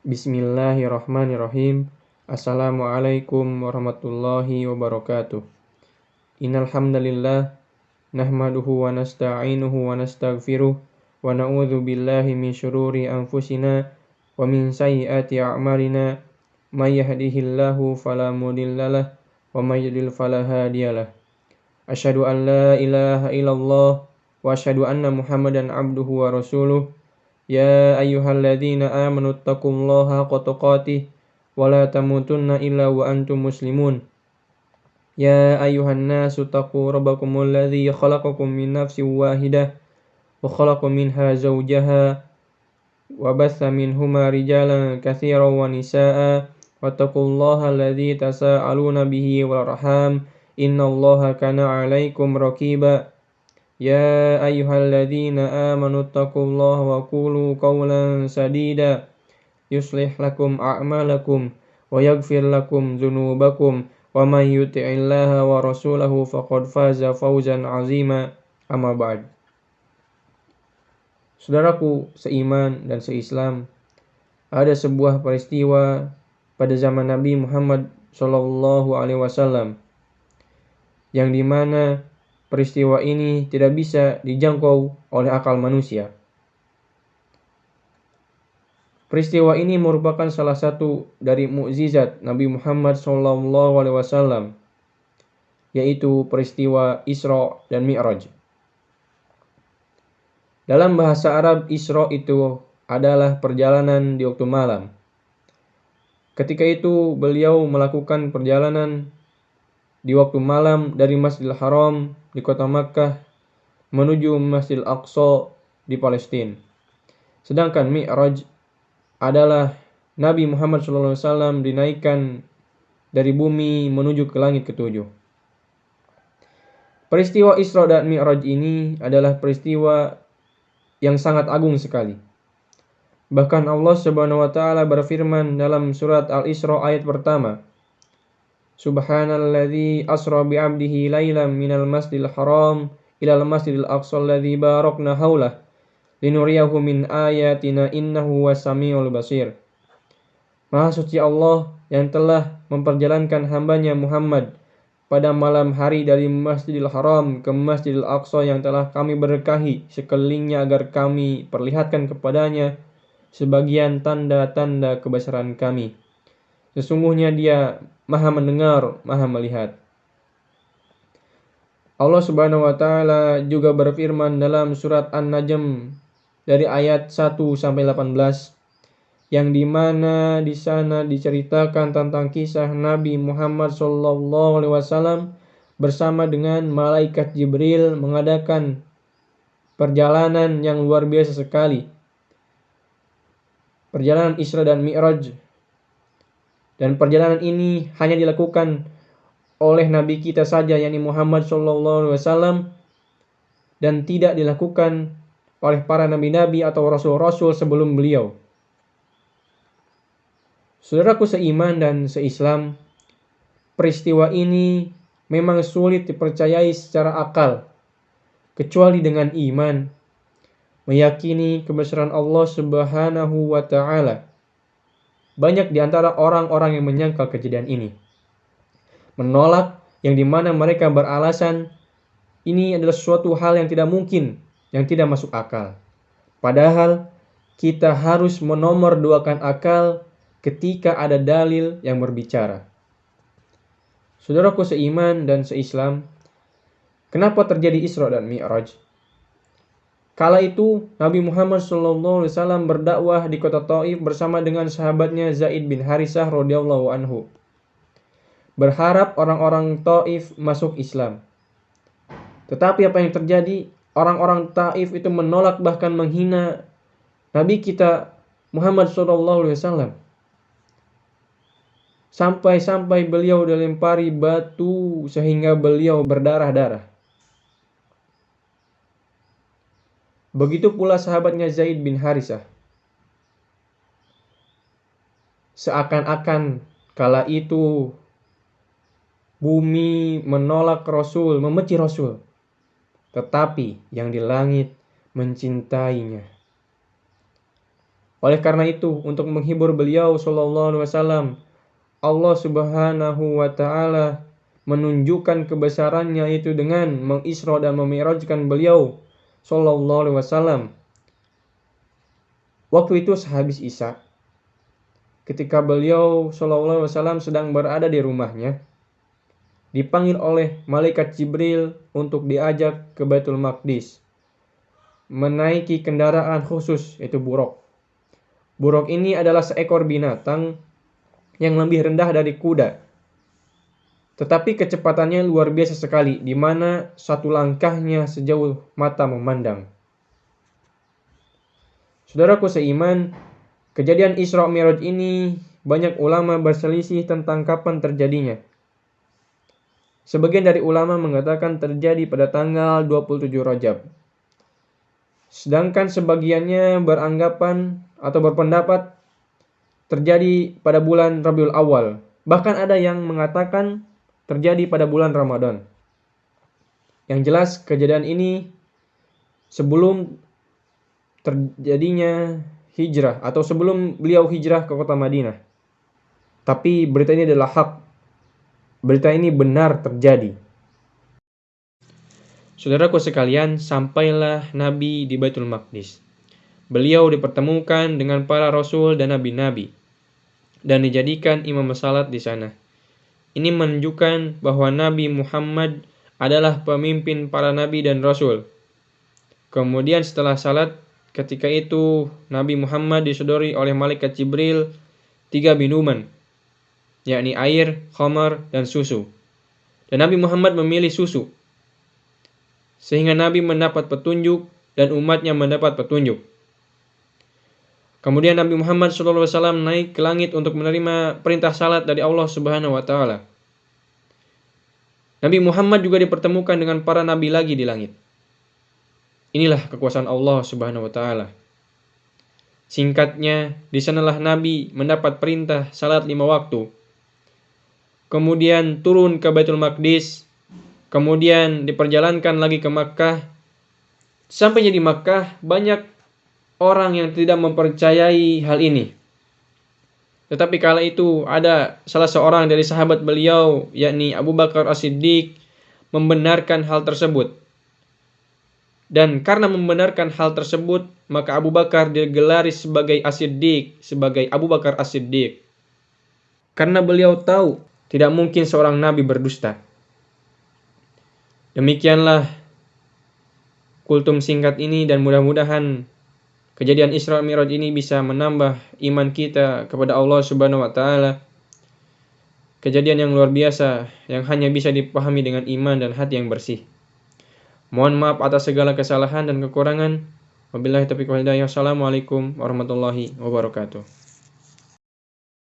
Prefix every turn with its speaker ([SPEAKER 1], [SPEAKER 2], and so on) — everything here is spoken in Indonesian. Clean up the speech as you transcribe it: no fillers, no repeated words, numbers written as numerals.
[SPEAKER 1] Bismillahirrahmanirrahim. Assalamualaikum warahmatullahi wabarakatuh. Innal hamdalillah nahmaduhu wa nasta'inuhu wa nastaghfiruh wa na'udzu billahi min syururi anfusina wa min sayyiati a'malina. May yahdihillahu fala mudhillalah wa may yudlil fala hadiyalah. Asyhadu an la ilaha illallah wa asyhadu anna Muhammadan abduhu wa rasuluh. Ya ayyuhalladzina amanu taqullaha haqqa tuqatih wa la tamutunna illa wa antum muslimun. Ya ayyuhan nasu taqu rabbakumul ladzi khalaqakum min nafsin wahidah wa khalaqa minha zawjaha wa batha minhuma rijalan katsiran wa nisaa'a wattaqullaha alladzi tasaaluna bihi wal arham innallaha kana 'alaikum raqiba. Ya ayyuhalladzina amanu taqullaha wa qulu qawlan sadida yuslih lakum a'malakum wa yaghfir lakum dzunubakum wa may yuti'illaha wa rasulahu faqad faza fawzan 'azima. Amma ba'd. Saudaraku seiman dan seislam, ada sebuah peristiwa pada zaman Nabi Muhammad sallallahu alaihi wasallam yang dimana peristiwa ini tidak bisa dijangkau oleh akal manusia. Peristiwa ini merupakan salah satu dari mukjizat Nabi Muhammad SAW, yaitu peristiwa Isra dan Mi'raj. Dalam bahasa Arab, Isra itu adalah perjalanan di waktu malam. Ketika itu beliau melakukan perjalanan di waktu malam dari Masjidil Haram di kota Makkah menuju Masjidil Aqsa di Palestina. Sedangkan Mi'raj adalah Nabi Muhammad SAW dinaikkan dari bumi menuju ke langit ketujuh. Peristiwa Isra dan Mi'raj ini adalah peristiwa yang sangat agung sekali. Bahkan Allah Subhanahu wa taala berfirman dalam surat Al-Isra ayat pertama, Subhanalladzi asra bi'abdihi lailan minal masjidil haram ilal masjidil aqsa alladzi barakna haulah linuriyahu min ayatina innahu was-sami'ul basir. Maha suci Allah yang telah memperjalankan hambanya Muhammad pada malam hari dari Masjidil Haram ke Masjidil Aqsa yang telah kami berkahi sekelilingnya agar kami perlihatkan kepadanya sebagian tanda-tanda kebesaran kami. Sesungguhnya Dia Maha mendengar, Maha melihat. Allah Subhanahu wa taala juga berfirman dalam surat An-Najm dari ayat 1 sampai 18 yang dimana di sana diceritakan tentang kisah Nabi Muhammad sallallahu alaihi wasallam bersama dengan malaikat Jibril mengadakan perjalanan yang luar biasa sekali. Perjalanan Isra dan Mi'raj. Dan perjalanan ini hanya dilakukan oleh Nabi kita saja, yakni Muhammad SAW, dan tidak dilakukan oleh para nabi-nabi atau rasul-rasul sebelum beliau. Saudaraku seiman dan seislam, peristiwa ini memang sulit dipercayai secara akal, kecuali dengan iman, meyakini kebesaran Allah Subhanahu wa taala. Banyak di antara orang-orang yang menyangkal kejadian ini, menolak, yang dimana mereka beralasan ini adalah suatu hal yang tidak mungkin, yang tidak masuk akal. Padahal kita harus menomorduakan akal ketika ada dalil yang berbicara. Saudaraku seiman dan seislam, kenapa terjadi Isra dan Mi'raj? Kala itu Nabi Muhammad SAW berdakwah di kota Taif bersama dengan sahabatnya Zaid bin Harisah radhiyallahu anhu. Berharap orang-orang Taif masuk Islam. Tetapi apa yang terjadi? Orang-orang Taif itu menolak bahkan menghina Nabi kita Muhammad SAW. Sampai-sampai beliau dilempari batu sehingga beliau berdarah-darah. Begitu pula sahabatnya Zaid bin Harisah. Seakan-akan kala itu bumi menolak Rasul, membenci Rasul. Tetapi yang di langit mencintainya. Oleh karena itu, untuk menghibur beliau sallallahu alaihi wasallam, Allah Subhanahu wa taala menunjukkan kebesarannya itu dengan mengisra dan memi'rajkan beliau sallallahu alaihi wasallam. Waktu itu sehabis Isya, ketika beliau sallallahu alaihi wasallam sedang berada di rumahnya, dipanggil oleh malaikat Jibril untuk diajak ke Baitul Maqdis, menaiki kendaraan khusus yaitu buraq. Buraq ini adalah seekor binatang yang lebih rendah dari kuda, tetapi kecepatannya luar biasa sekali, di mana satu langkahnya sejauh mata memandang. Saudaraku seiman, kejadian Isra Mi'raj ini banyak ulama berselisih tentang kapan terjadinya. Sebagian dari ulama mengatakan terjadi pada tanggal 27 Rajab. Sedangkan sebagiannya beranggapan atau berpendapat terjadi pada bulan Rabiul Awal. Bahkan ada yang mengatakan terjadi pada bulan Ramadan. Yang jelas kejadian ini sebelum terjadinya hijrah atau sebelum beliau hijrah ke kota Madinah. Tapi berita ini adalah hak. Berita ini benar terjadi. Saudaraku sekalian, sampailah Nabi di Baitul Maqdis. Beliau dipertemukan dengan para rasul dan nabi-nabi dan dijadikan imam salat di sana. Ini menunjukkan bahwa Nabi Muhammad adalah pemimpin para nabi dan rasul. Kemudian setelah salat, ketika itu Nabi Muhammad disodori oleh malaikat Jibril 3 minuman, yakni air, khamar, dan susu. Dan Nabi Muhammad memilih susu, sehingga Nabi mendapat petunjuk dan umatnya mendapat petunjuk. Kemudian Nabi Muhammad SAW naik ke langit untuk menerima perintah salat dari Allah Subhanahu wa taala. Nabi Muhammad juga dipertemukan dengan para nabi lagi di langit. Inilah kekuasaan Allah Subhanahu wa taala. Singkatnya, di sanalah Nabi mendapat perintah salat 5 waktu. Kemudian turun ke Baitul Maqdis, kemudian diperjalankan lagi ke Makkah. Sampainya di Makkah, banyak orang yang tidak mempercayai hal ini. Tetapi kala itu ada salah seorang dari sahabat beliau, yakni Abu Bakar As-Siddiq, membenarkan hal tersebut. Dan karena membenarkan hal tersebut, maka Abu Bakar digelari sebagai As-Siddiq, sebagai Abu Bakar As-Siddiq. Karena beliau tahu tidak mungkin seorang nabi berdusta. Demikianlah kultum singkat ini, dan mudah-mudahan kejadian Isra Mi'raj ini bisa menambah iman kita kepada Allah Subhanahu wa taala. Kejadian yang luar biasa yang hanya bisa dipahami dengan iman dan hati yang bersih. Mohon maaf atas segala kesalahan dan kekurangan. Wabillahi taufiq wal hidayah. Wassalamualaikum warahmatullahi wabarakatuh.